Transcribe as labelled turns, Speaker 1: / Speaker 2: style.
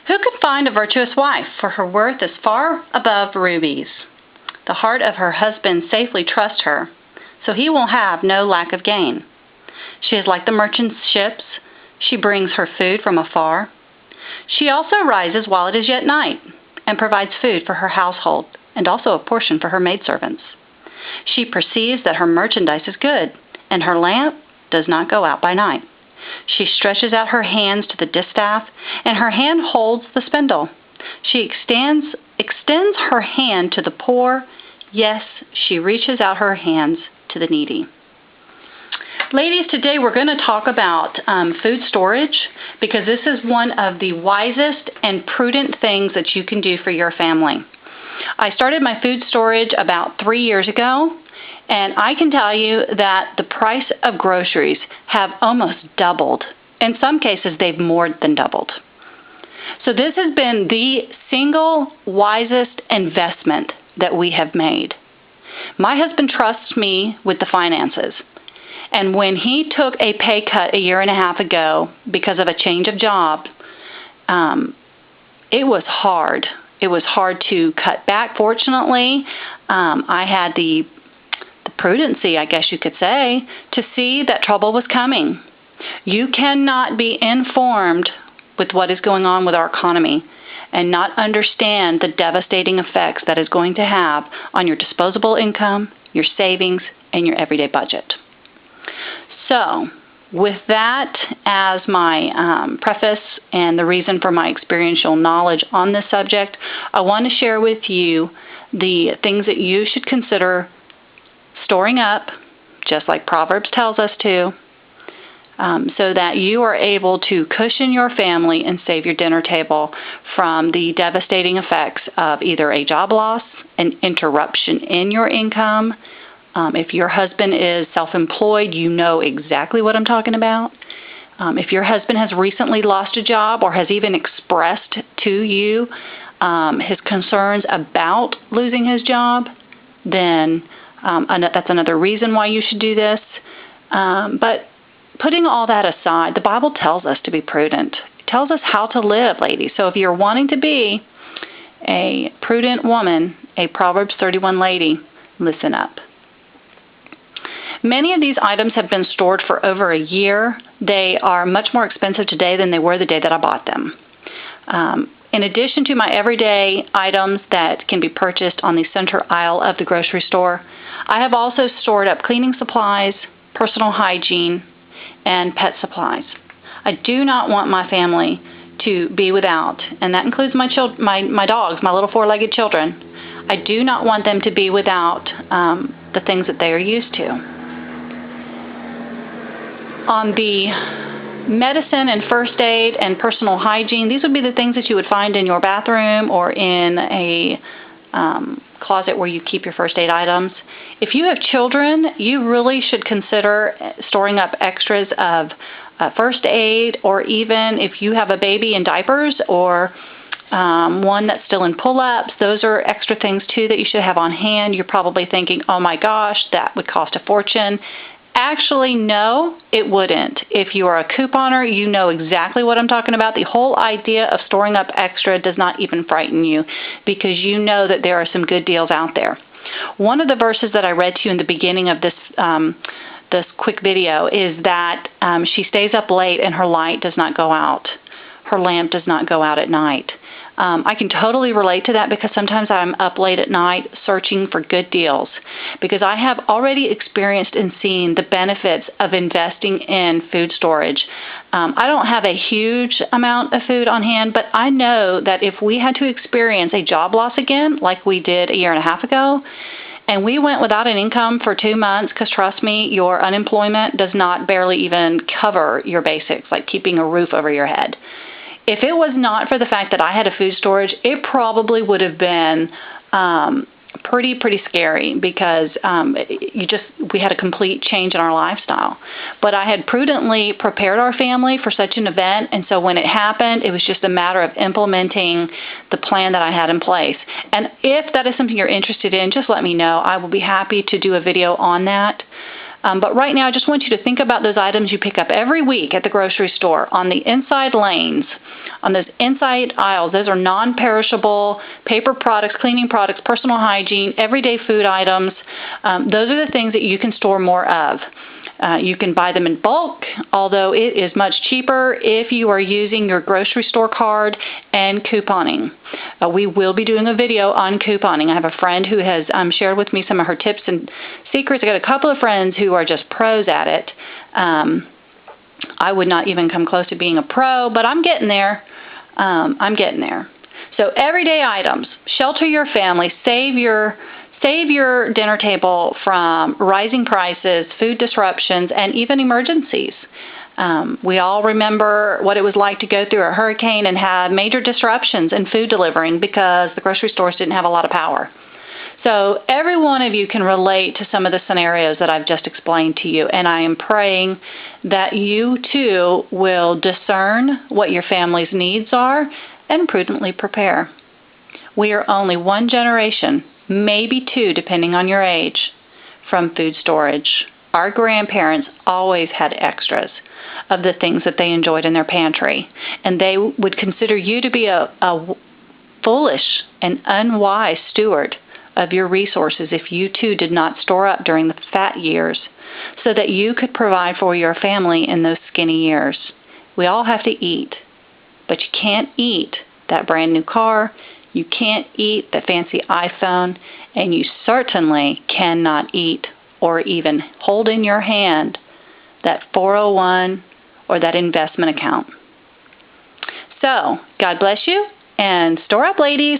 Speaker 1: Who could find a virtuous wife? For her worth is far above rubies. The heart of her husband safely trusts her, so he will have no lack of gain. She is like the merchant ships. She brings her food from afar. She also rises while it is yet night, and provides food for her household, and also a portion for her maidservants. She perceives that her merchandise is good, and her lamp does not go out by night. She stretches out her hands to the distaff, and her hand holds the spindle. She extends her hand to the poor. Yes, she reaches out her hands to the needy. Ladies, today we're going to talk about food storage, because this is one of the wisest and prudent things that you can do for your family. I started my food storage about 3 years ago, and I can tell you that the price of groceries have almost doubled. In some cases, they've more than doubled. So this has been the single wisest investment that we have made. My husband trusts me with the finances. And when he took a pay cut a year and a half ago because of a change of job, it was hard. It was hard to cut back. Fortunately, I had the prudency, I guess you could say, to see that trouble was coming. You cannot be informed with what is going on with our economy and not understand the devastating effects that is going to have on your disposable income, your savings, and your everyday budget. So, with that as my preface and the reason for my experiential knowledge on this subject, I want to share with you the things that you should consider storing up, just like Proverbs tells us to, so that you are able to cushion your family and save your dinner table from the devastating effects of either a job loss, an interruption in your income. If your husband is self-employed, you know exactly what I'm talking about. If your husband has recently lost a job or has even expressed to you his concerns about losing his job, then that's another reason why you should do this. But putting all that aside, the Bible tells us to be prudent. It tells us how to live, ladies. So if you're wanting to be a prudent woman, a Proverbs 31 lady, listen up. Many of these items have been stored for over a year. They are much more expensive today than they were the day that I bought them. In addition to my everyday items that can be purchased on the center aisle of the grocery store, I have also stored up cleaning supplies, personal hygiene, and pet supplies. I do not want my family to be without, and that includes my dogs, my little four-legged children. I do not want them to be without the things that they are used to. On the medicine and first aid and personal hygiene, these would be the things that you would find in your bathroom or in a closet where you keep your first aid items. If you have children, you really should consider storing up extras of first aid, or even if you have a baby in diapers or one that's still in pull-ups, those are extra things too that you should have on hand. You're probably thinking, oh my gosh, that would cost a fortune. Actually, no, it wouldn't. If you are a couponer, you know exactly what I'm talking about. The whole idea of storing up extra does not even frighten you, because you know that there are some good deals out there. One of the verses that I read to you in the beginning of this quick video is that she stays up late and her light does not go out. Her lamp does not go out at night. I can totally relate to that, because sometimes I'm up late at night searching for good deals, because I have already experienced and seen the benefits of investing in food storage. I don't have a huge amount of food on hand, but I know that if we had to experience a job loss again, like we did a year and a half ago, and we went without an income for 2 months, because trust me, your unemployment does not barely even cover your basics, like keeping a roof over your head. If it was not for the fact that I had a food storage, it probably would have been pretty scary, because we had a complete change in our lifestyle. But I had prudently prepared our family for such an event, and so when it happened, it was just a matter of implementing the plan that I had in place. And if that is something you're interested in, just let me know. I will be happy to do a video on that. But right now, I just want you to think about those items you pick up every week at the grocery store on the inside lanes, on those inside aisles. Those are non-perishable paper products, cleaning products, personal hygiene, everyday food items. Those are the things that you can store more of. You can buy them in bulk, although it is much cheaper if you are using your grocery store card and couponing. We will be doing a video on couponing. I have a friend who has shared with me some of her tips and secrets. I got a couple of friends who are just pros at it. I would not even come close to being a pro, but I'm getting there. So everyday items, shelter your family, save your dinner table from rising prices, food disruptions, and even emergencies. We all remember what it was like to go through a hurricane and have major disruptions in food delivering because the grocery stores didn't have a lot of power. So every one of you can relate to some of the scenarios that I've just explained to you, and I am praying that you too will discern what your family's needs are and prudently prepare. We are only one generation, maybe two depending on your age, from food storage. Our grandparents always had extras of the things that they enjoyed in their pantry, and they would consider you to be a foolish and unwise steward of your resources if you too did not store up during the fat years so that you could provide for your family in those skinny years. We all have to eat, but you can't eat that brand new car, you can't eat the fancy iPhone, and you certainly cannot eat or even hold in your hand that 401 or that investment account. So, God bless you, and store up, ladies.